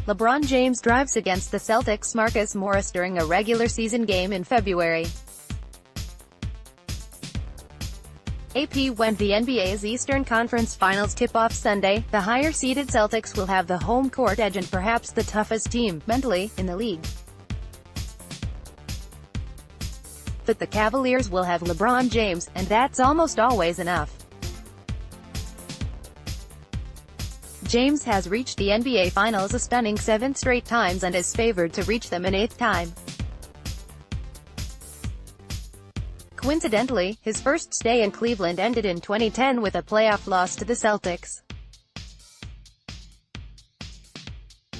LeBron James drives against the Celtics Marcus Morris during a regular season game in February. AP when the NBA's Eastern Conference Finals tip-off Sunday, the higher-seeded Celtics will have the home court edge and perhaps the toughest team, mentally, in the league. But the Cavaliers will have LeBron James, and that's almost always enough. James has reached the NBA Finals a stunning 7 straight times and is favored to reach them an 8th time. Coincidentally, his first stay in Cleveland ended in 2010 with a playoff loss to the Celtics.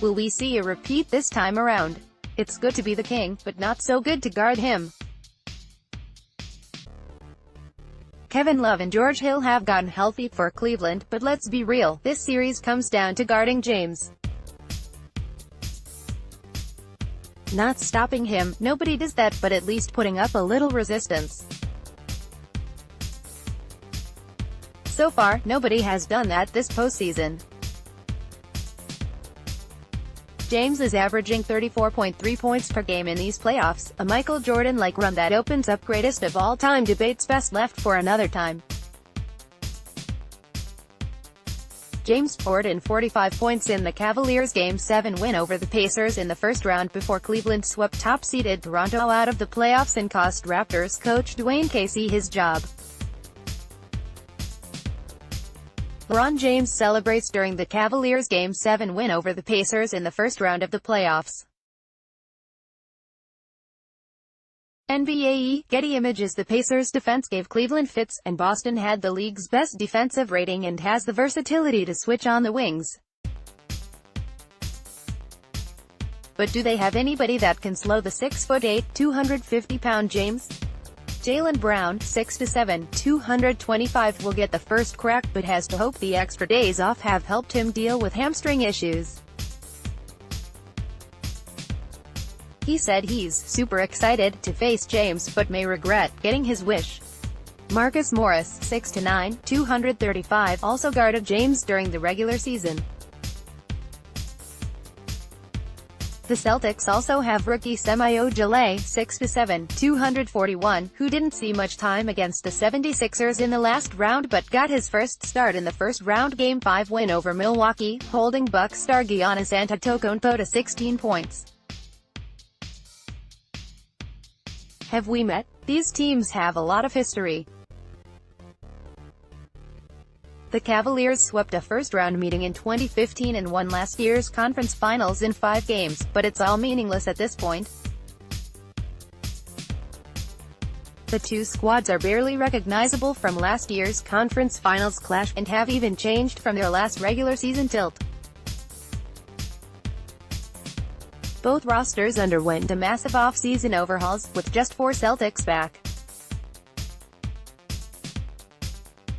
Will we see a repeat this time around? It's good to be the king, but not so good to guard him. Kevin Love and George Hill have gotten healthy for Cleveland, but let's be real, this series comes down to guarding James. Not stopping him, nobody does that, but at least putting up a little resistance. So far, nobody has done that this postseason. James is averaging 34.3 points per game in these playoffs, a Michael Jordan-like run that opens up greatest of all time debates best left for another time. James scored in 45 points in the Cavaliers' Game 7 win over the Pacers in the first round before Cleveland swept top-seeded Toronto out of the playoffs and cost Raptors coach Dwayne Casey his job. LeBron James celebrates during the Cavaliers' Game 7 win over the Pacers in the first round of the playoffs. NBA Getty Images. The Pacers' defense gave Cleveland fits, and Boston had the league's best defensive rating and has the versatility to switch on the wings. But do they have anybody that can slow the 6'8", 250-pound James? Jaylen Brown, 6'7", 225, will get the first crack, but has to hope the extra days off have helped him deal with hamstring issues. He said he's super excited to face James, but may regret getting his wish. Marcus Morris, 6'9", 235, also guarded James during the regular season. The Celtics also have rookie Semi Ojeleye, 6'7", 241, who didn't see much time against the 76ers in the last round but got his first start in the first round Game 5 win over Milwaukee, holding Bucks star Giannis Antetokounmpo to 16 points. Have we met? These teams have a lot of history. The Cavaliers swept a first-round meeting in 2015 and won last year's conference finals in 5 games, but it's all meaningless at this point. The two squads are barely recognizable from last year's conference finals clash, and have even changed from their last regular season tilt. Both rosters underwent a massive off-season overhauls, with just 4 Celtics back.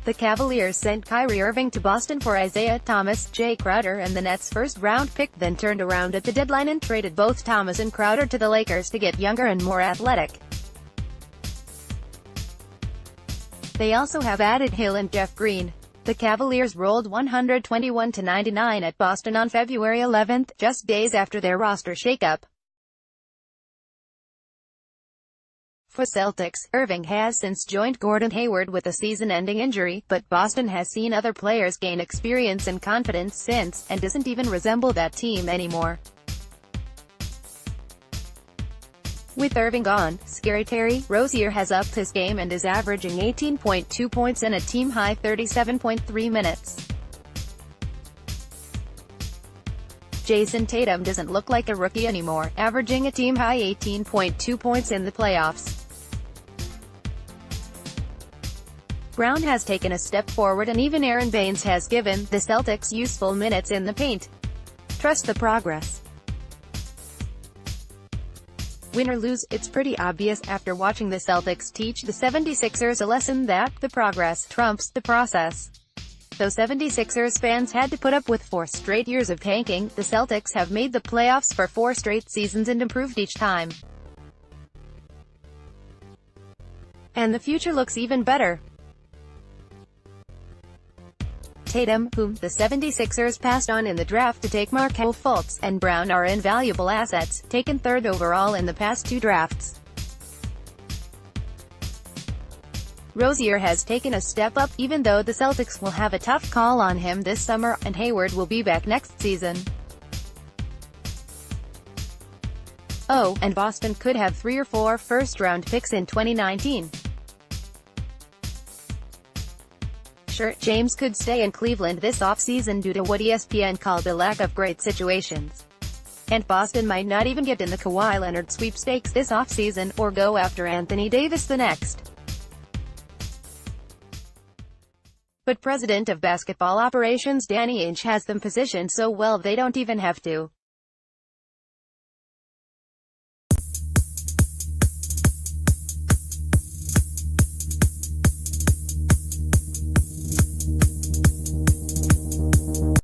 The Cavaliers sent Kyrie Irving to Boston for Isaiah Thomas, Jay Crowder and the Nets' first-round pick, then turned around at the deadline and traded both Thomas and Crowder to the Lakers to get younger and more athletic. They also have added Hill and Jeff Green. The Cavaliers rolled 121-99 at Boston on February 11, just days after their roster shakeup. For Celtics, Irving has since joined Gordon Hayward with a season-ending injury, but Boston has seen other players gain experience and confidence since, and doesn't even resemble that team anymore. With Irving gone, Scary Terry Rozier has upped his game and is averaging 18.2 points in a team-high 37.3 minutes. Jason Tatum doesn't look like a rookie anymore, averaging a team-high 18.2 points in the playoffs. Brown has taken a step forward, and even Aaron Baines has given the Celtics useful minutes in the paint. Trust the progress. Win or lose, it's pretty obvious after watching the Celtics teach the 76ers a lesson that the progress trumps the process. Though 76ers fans had to put up with 4 straight years of tanking, the Celtics have made the playoffs for 4 straight seasons and improved each time. And the future looks even better. Tatum, whom the 76ers passed on in the draft to take Markelle Fultz, and Brown are invaluable assets, taken third overall in the past 2 drafts. Rozier has taken a step up, even though the Celtics will have a tough call on him this summer, and Hayward will be back next season. Oh, and Boston could have 3 or 4 first-round picks in 2019. Sure, James could stay in Cleveland this offseason due to what ESPN called a lack of great situations. And Boston might not even get in the Kawhi Leonard sweepstakes this offseason, or go after Anthony Davis the next. But President of Basketball Operations Danny Ainge has them positioned so well they don't even have to.